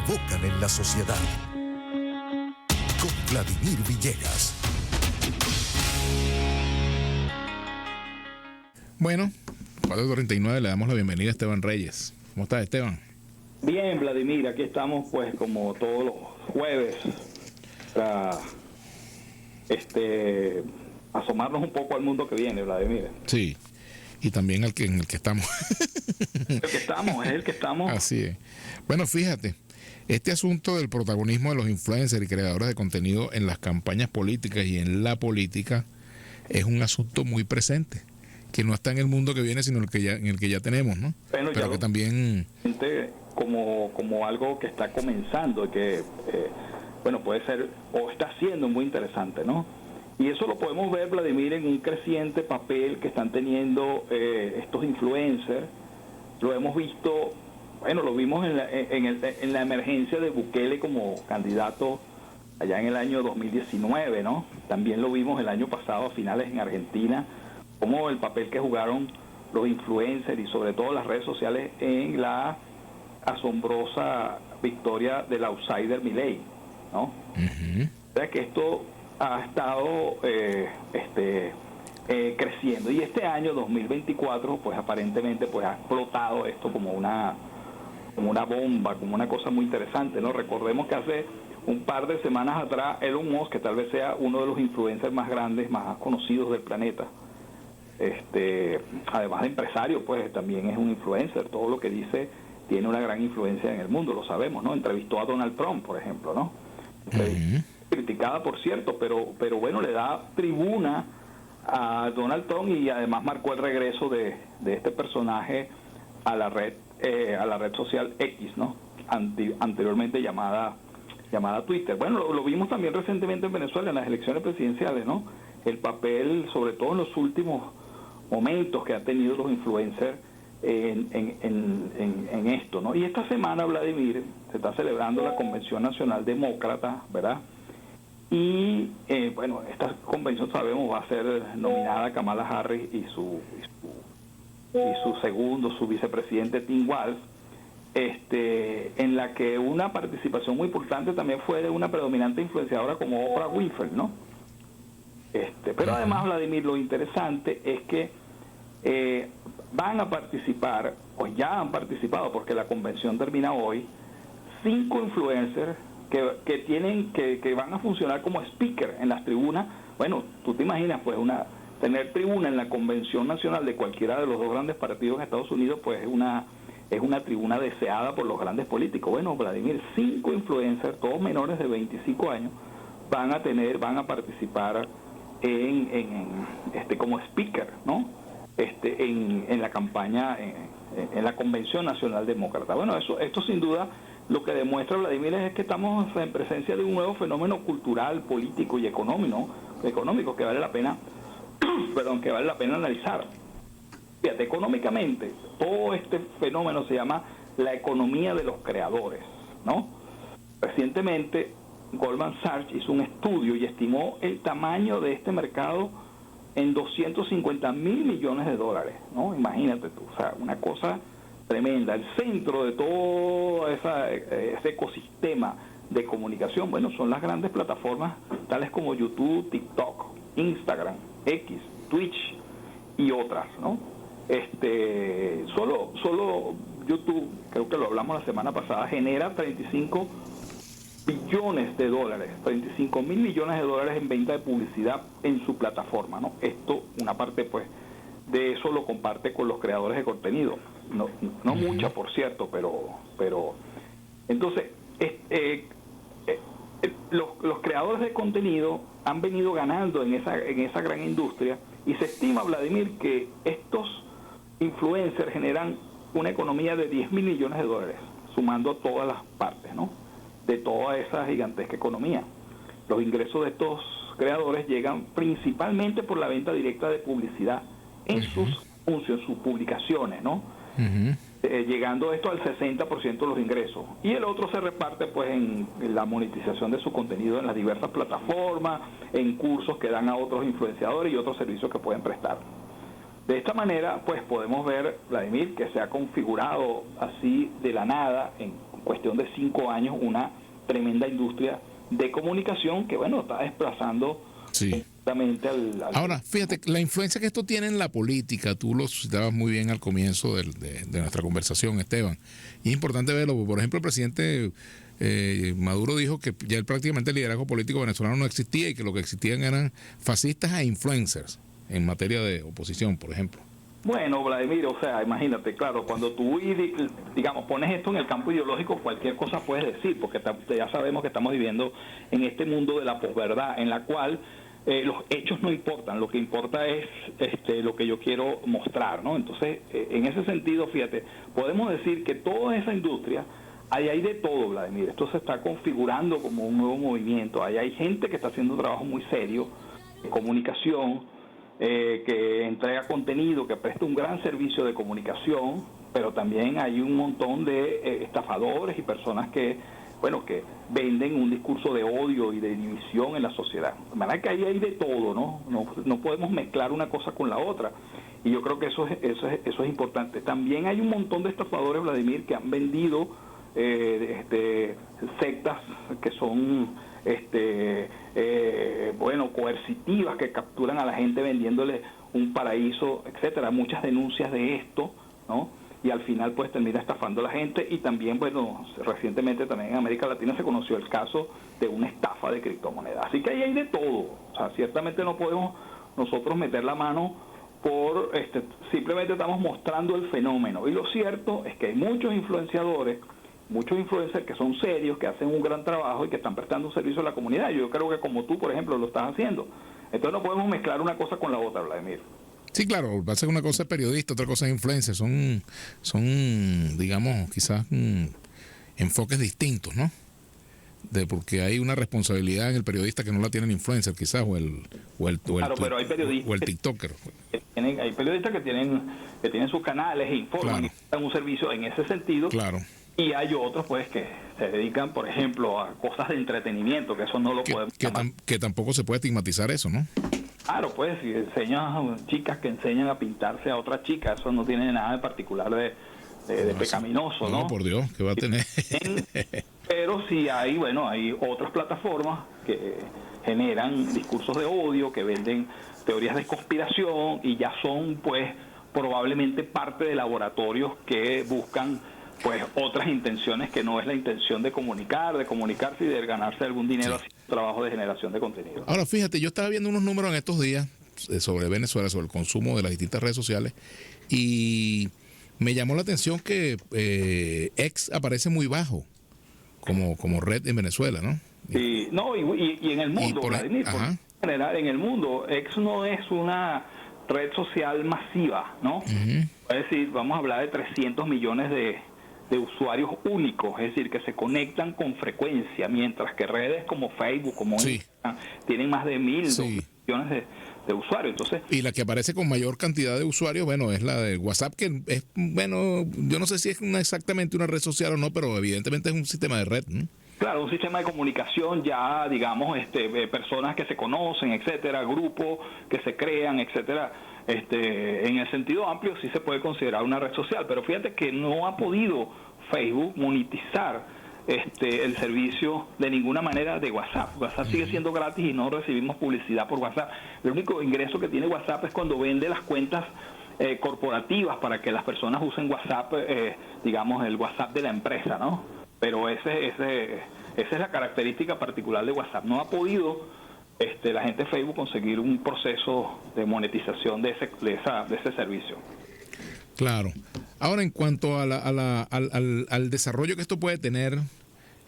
provocan en la sociedad. Con Vladimir Villegas. Bueno, 4:39, le damos la bienvenida a Esteban Reyes. ¿Cómo estás, Esteban? Bien, Vladimir, aquí estamos pues como todos los jueves para asomarnos un poco al mundo que viene, Vladimir. Sí, y también en el que estamos. Es el que estamos. Así es. Bueno, fíjate, este asunto del protagonismo de los influencers y creadores de contenido en las campañas políticas y en la política es un asunto muy presente, que no está en el mundo que viene, sino en el que ya tenemos, ¿no? Bueno, pero que también como algo que está comenzando y que puede ser o está siendo muy interesante, ¿no? Y eso lo podemos ver, Vladimir, en un creciente papel que están teniendo estos influencers. Lo hemos visto, lo vimos en la emergencia de Bukele como candidato allá en el año 2019, ¿no? También lo vimos el año pasado a finales en Argentina, como el papel que jugaron los influencers y sobre todo las redes sociales en la asombrosa victoria del outsider Milei, ¿no? O sea que esto ha estado creciendo, y este año 2024 pues aparentemente pues ha explotado esto como una bomba, como una cosa muy interesante, ¿no? Recordemos que hace un par de semanas atrás Elon Musk, que tal vez sea uno de los influencers más grandes, más conocidos del planeta, además de empresario, pues también es un influencer. Todo lo que dice tiene una gran influencia en el mundo, lo sabemos, ¿no? Entrevistó a Donald Trump, por ejemplo, ¿no? Criticada, por cierto, pero bueno, le da tribuna a Donald Trump, y además marcó el regreso de este personaje a la red social X, ¿no? Anteriormente llamada Twitter. Bueno, lo vimos también recientemente en Venezuela en las elecciones presidenciales, ¿no? El papel, sobre todo en los últimos momentos, que han tenido los influencers en esto, ¿no? Y esta semana, Vladimir, se está celebrando la Convención Nacional Demócrata, ¿verdad? Y esta convención, sabemos, va a ser nominada Kamala Harris y su vicepresidente Tim Walz, en la que una participación muy importante también fue de una predominante influenciadora como Oprah Winfrey, ¿no? Pero además, Vladimir, lo interesante es que van a participar, o ya han participado, porque la convención termina hoy, 5 influencers que van a funcionar como speaker en las tribunas. Bueno, tú te imaginas, pues, tener tribuna en la convención nacional de cualquiera de los dos grandes partidos en Estados Unidos, pues es una tribuna deseada por los grandes políticos. Bueno, Vladimir, 5 influencers, todos menores de 25 años, van a participar como speaker, ¿no? En la campaña, en la Convención Nacional Demócrata. Bueno, esto sin duda lo que demuestra, Vladimir, es que estamos en presencia de un nuevo fenómeno cultural, político y económico que vale la pena analizar. Fíjate, económicamente, todo este fenómeno se llama la economía de los creadores, ¿no? Recientemente, Goldman Sachs hizo un estudio y estimó el tamaño de este mercado en $250 mil millones, ¿no? Imagínate tú, o sea, una cosa tremenda. El centro de todo ese ecosistema de comunicación, bueno, son las grandes plataformas tales como YouTube, TikTok, Instagram, X, Twitch y otras, ¿no? Solo YouTube, creo que lo hablamos la semana pasada, genera 35 mil millones de dólares en venta de publicidad en su plataforma, ¿no? Esto, una parte, pues, de eso lo comparte con los creadores de contenido, no mucha, por cierto, pero entonces los creadores de contenido han venido ganando en esa gran industria, y se estima, Vladimir, que estos influencers generan una economía de 10 mil millones de dólares, sumando todas las partes, ¿no?, de toda esa gigantesca economía. Los ingresos de estos creadores llegan principalmente por la venta directa de publicidad en sus anuncios, sus publicaciones, ¿no? Llegando esto al 60% de los ingresos. Y el otro se reparte, pues, en la monetización de su contenido en las diversas plataformas, en cursos que dan a otros influenciadores y otros servicios que pueden prestar. De esta manera, pues, podemos ver, Vladimir, que se ha configurado así de la nada, cuestión de 5 años una tremenda industria de comunicación que, bueno, está desplazando completamente al... Ahora, fíjate, la influencia que esto tiene en la política, tú lo citabas muy bien al comienzo de nuestra conversación, Esteban, y es importante verlo, porque, por ejemplo, el presidente Maduro dijo que ya prácticamente el liderazgo político venezolano no existía y que lo que existían eran fascistas e influencers en materia de oposición, por ejemplo. Bueno, Vladimir, o sea, imagínate, claro, cuando tú, digamos, pones esto en el campo ideológico, cualquier cosa puedes decir, porque ya sabemos que estamos viviendo en este mundo de la posverdad, en la cual los hechos no importan, lo que importa es lo que yo quiero mostrar, ¿no? Entonces, en ese sentido, fíjate, podemos decir que toda esa industria, ahí hay de todo, Vladimir, esto se está configurando como un nuevo movimiento, ahí hay gente que está haciendo un trabajo muy serio de comunicación, que entrega contenido, que presta un gran servicio de comunicación, pero también hay un montón de estafadores y personas que, bueno, que venden un discurso de odio y de división en la sociedad. De manera que ahí hay de todo, ¿no? No podemos mezclar una cosa con la otra. Y yo creo que eso es importante. También hay un montón de estafadores, Vladimir, que han vendido sectas que son bueno, coercitivas, que capturan a la gente vendiéndole un paraíso, etcétera. Muchas denuncias de esto, ¿no? Y al final pues termina estafando a la gente. Y también, bueno, recientemente también en América Latina se conoció el caso de una estafa de criptomonedas. Así que ahí hay de todo. O sea, ciertamente no podemos nosotros meter la mano por simplemente estamos mostrando el fenómeno. Y lo cierto es que hay muchos influenciadores, muchos influencers que son serios, que hacen un gran trabajo y que están prestando un servicio a la comunidad. Yo creo que como tú, por ejemplo, lo estás haciendo. Entonces no podemos mezclar una cosa con la otra, Vladimir. Sí, claro, va a ser una cosa es periodista, otra cosa es influencer, son digamos, quizás enfoques distintos, ¿no? Porque hay una responsabilidad en el periodista que no la tiene el influencer, quizás, o el pero hay periodistas, o el TikToker. Hay periodistas que tienen sus canales e informan, y dan un servicio en ese sentido. Claro. Y hay otros, pues, que se dedican, por ejemplo, a cosas de entretenimiento, que eso no lo podemos llamar. Que tampoco se puede estigmatizar eso, ¿no? Claro, pues, si enseñan chicas que enseñan a pintarse a otras chicas, eso no tiene nada de particular de pecaminoso, ¿no? No, por Dios, que va a tener. Pero sí hay, bueno, hay otras plataformas que generan discursos de odio, que venden teorías de conspiración y ya son, pues, probablemente parte de laboratorios que buscan, pues, otras intenciones que no es la intención de comunicarse y de ganarse algún dinero haciendo trabajo de generación de contenido. Ahora, fíjate, yo estaba viendo unos números en estos días sobre Venezuela, sobre el consumo de las distintas redes sociales, y me llamó la atención que X aparece muy bajo como red en Venezuela, ¿no? Sí, no, y en el mundo, Vladimir, en general, en el mundo, X no es una red social masiva, ¿no? Es decir, vamos a hablar de 300 millones de usuarios únicos, es decir, que se conectan con frecuencia, mientras que redes como Facebook, como Instagram, tienen más de 1.000 millones de usuarios. Entonces, y la que aparece con mayor cantidad de usuarios, bueno, es la de WhatsApp, que es, bueno, yo no sé si es exactamente una red social o no, pero evidentemente es un sistema de red, ¿no? Claro, un sistema de comunicación ya, digamos, personas que se conocen, etcétera, grupos que se crean, etcétera. En el sentido amplio sí se puede considerar una red social, pero fíjate que no ha podido Facebook monetizar el servicio de ninguna manera de WhatsApp. WhatsApp sigue siendo gratis y no recibimos publicidad por WhatsApp. El único ingreso que tiene WhatsApp es cuando vende las cuentas corporativas para que las personas usen WhatsApp, digamos, el WhatsApp de la empresa, ¿no? Pero esa es la característica particular de WhatsApp. No ha podido la gente de Facebook conseguir un proceso de monetización de ese servicio. Claro. Ahora, en cuanto al desarrollo que esto puede tener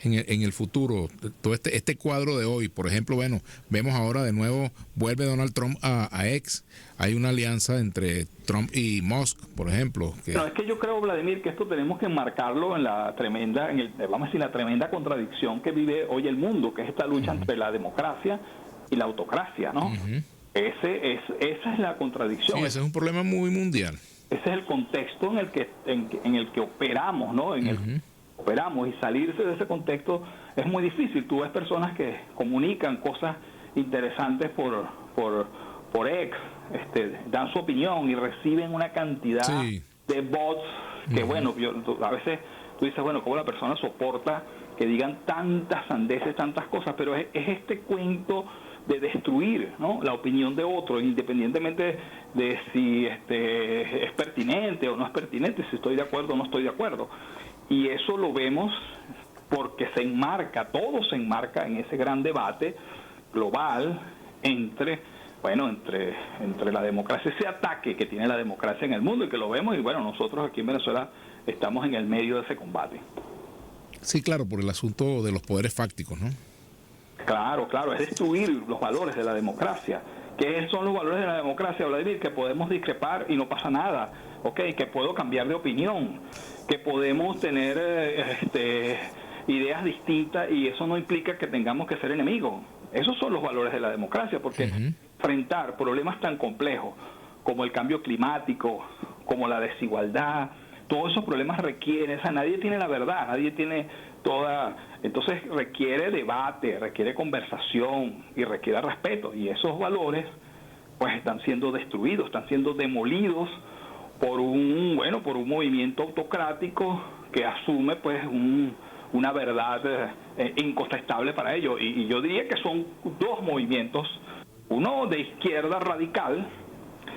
en el futuro, todo este cuadro de hoy, por ejemplo, bueno, vemos ahora de nuevo, vuelve Donald Trump a X, hay una alianza entre Trump y Musk, por ejemplo. No, es que yo creo, Vladimir, que esto tenemos que enmarcarlo en la tremenda, vamos a decir, la tremenda contradicción que vive hoy el mundo, que es esta lucha entre la democracia y la autocracia, ¿no? Esa es la contradicción. Sí, ese es un problema muy mundial. Ese es el contexto en el que operamos, ¿no? En el que operamos, y salirse de ese contexto es muy difícil. Tú ves personas que comunican cosas interesantes por X, dan su opinión y reciben una cantidad de bots que, bueno, a veces tú dices, bueno, ¿cómo la persona soporta que digan tantas sandeces, tantas cosas? Pero es este cuento de destruir, ¿no?, la opinión de otro, independientemente de si es pertinente o no es pertinente, si estoy de acuerdo o no estoy de acuerdo. Y eso lo vemos porque todo se enmarca en ese gran debate global entre la democracia, ese ataque que tiene la democracia en el mundo, y que lo vemos, y bueno, nosotros aquí en Venezuela estamos en el medio de ese combate. Sí, claro, por el asunto de los poderes fácticos, ¿no? Claro, es destruir los valores de la democracia. ¿Qué son los valores de la democracia, Vladimir? Que podemos discrepar y no pasa nada, ¿ok? Que puedo cambiar de opinión, que podemos tener ideas distintas, y eso no implica que tengamos que ser enemigos. Esos son los valores de la democracia, porque enfrentar problemas tan complejos como el cambio climático, como la desigualdad, todos esos problemas requieren, o sea, nadie tiene la verdad, nadie tiene entonces requiere debate, requiere conversación y requiere respeto, y esos valores pues están siendo destruidos, están siendo demolidos por un movimiento autocrático que asume pues una verdad incontestable para ellos, y yo diría que son dos movimientos, uno de izquierda radical,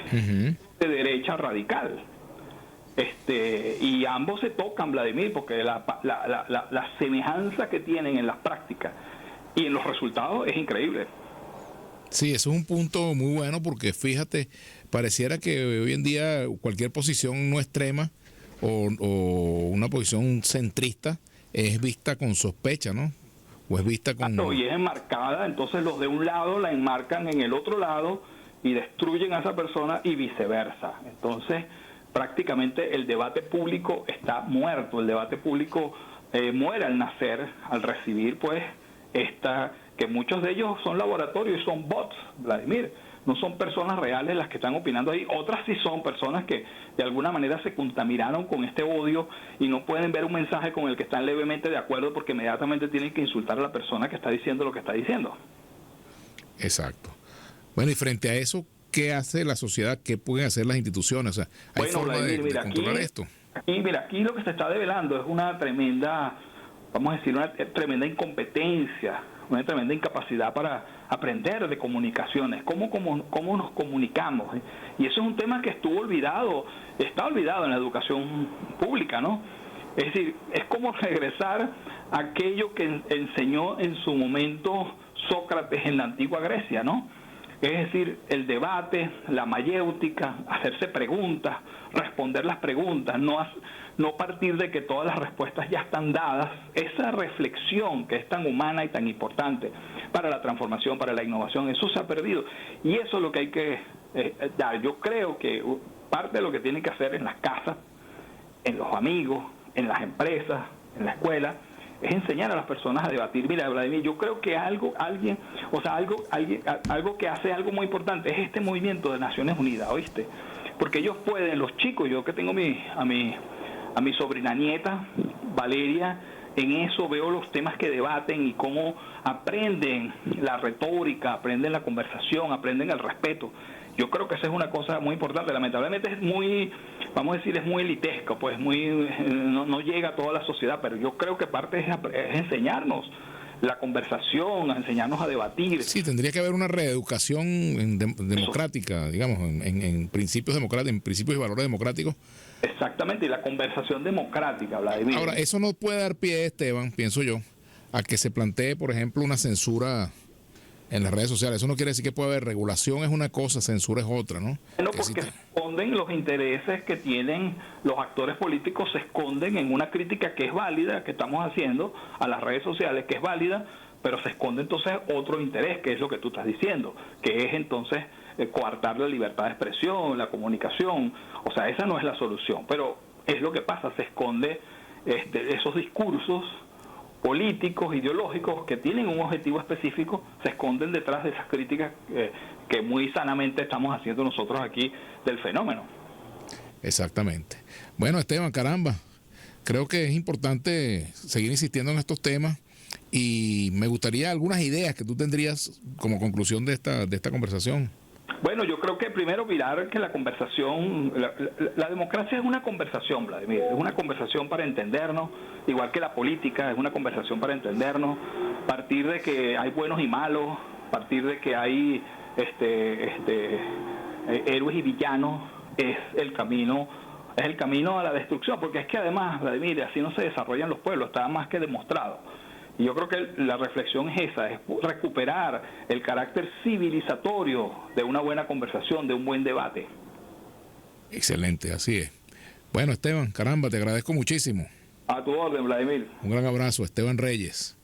de derecha radical. Y ambos se tocan, Vladimir, porque la semejanza que tienen en las prácticas y en los resultados es increíble. Sí, eso es un punto muy bueno, porque fíjate, pareciera que hoy en día cualquier posición no extrema o una posición centrista es vista con sospecha, ¿no? O es vista con... Y es enmarcada, entonces los de un lado la enmarcan en el otro lado y destruyen a esa persona, y viceversa. Entonces prácticamente el debate público está muerto, el debate público muere al nacer, al recibir pues que muchos de ellos son laboratorios y son bots, Vladimir, no son personas reales las que están opinando ahí, otras sí son personas que de alguna manera se contaminaron con este odio y no pueden ver un mensaje con el que están levemente de acuerdo, porque inmediatamente tienen que insultar a la persona que está diciendo lo que está diciendo. Exacto. Bueno, y frente a eso, ¿qué hace la sociedad? ¿Qué pueden hacer las instituciones? O sea, ¿hay forma de controlar esto? Aquí lo que se está develando es una tremenda, vamos a decir, una tremenda incompetencia, una tremenda incapacidad para aprender de comunicaciones, cómo nos comunicamos. Y eso es un tema que está olvidado en la educación pública, ¿no? Es decir, es como regresar a aquello que enseñó en su momento Sócrates en la antigua Grecia, ¿no? Es decir, el debate, la mayéutica, hacerse preguntas, responder las preguntas, no partir de que todas las respuestas ya están dadas. Esa reflexión que es tan humana y tan importante para la transformación, para la innovación, eso se ha perdido. Y eso es lo que hay que dar. Yo creo que parte de lo que tienen que hacer en las casas, en los amigos, en las empresas, en la escuela, es enseñar a las personas a debatir. Mira, Vladimir, yo creo que algo que hace algo muy importante es este movimiento de Naciones Unidas, ¿oíste? Porque ellos pueden, los chicos, yo que tengo a mi sobrina nieta, Valeria, en eso veo los temas que debaten y cómo aprenden la retórica, aprenden la conversación, aprenden el respeto. Yo creo que esa es una cosa muy importante. Lamentablemente es muy, vamos a decir, es muy elitesco, pues no llega a toda la sociedad, pero yo creo que parte es enseñarnos la conversación, a enseñarnos a debatir. Sí, tendría que haber una reeducación democrática, digamos, en principios democráticos, en principios y valores democráticos. Exactamente, y la conversación democrática, Vladimir. Ahora, eso no puede dar pie, Esteban, pienso yo, a que se plantee, por ejemplo, una censura en las redes sociales. Eso no quiere decir que pueda haber regulación, es una cosa, censura es otra, ¿no? No, porque se esconden los intereses que tienen los actores políticos, se esconden en una crítica que es válida, que estamos haciendo a las redes sociales, que es válida, pero se esconde entonces otro interés, que es lo que tú estás diciendo, que es entonces coartar la libertad de expresión, la comunicación. O sea, esa no es la solución, pero es lo que pasa, se esconde esos discursos políticos, ideológicos, que tienen un objetivo específico, se esconden detrás de esas críticas que muy sanamente estamos haciendo nosotros aquí del fenómeno. Exactamente. Bueno, Esteban, caramba, creo que es importante seguir insistiendo en estos temas, y me gustaría algunas ideas que tú tendrías como conclusión de esta conversación. Bueno, yo creo que primero mirar que la conversación, la democracia es una conversación, Vladimir, es una conversación para entendernos, igual que la política es una conversación para entendernos, partir de que hay buenos y malos, partir de que hay héroes y villanos, es el camino a la destrucción, porque es que además, Vladimir, así no se desarrollan los pueblos, está más que demostrado. Y yo creo que la reflexión es esa, es recuperar el carácter civilizatorio de una buena conversación, de un buen debate. Excelente, así es. Bueno, Esteban, caramba, te agradezco muchísimo. A tu orden, Vladimir. Un gran abrazo, Esteban Reyes.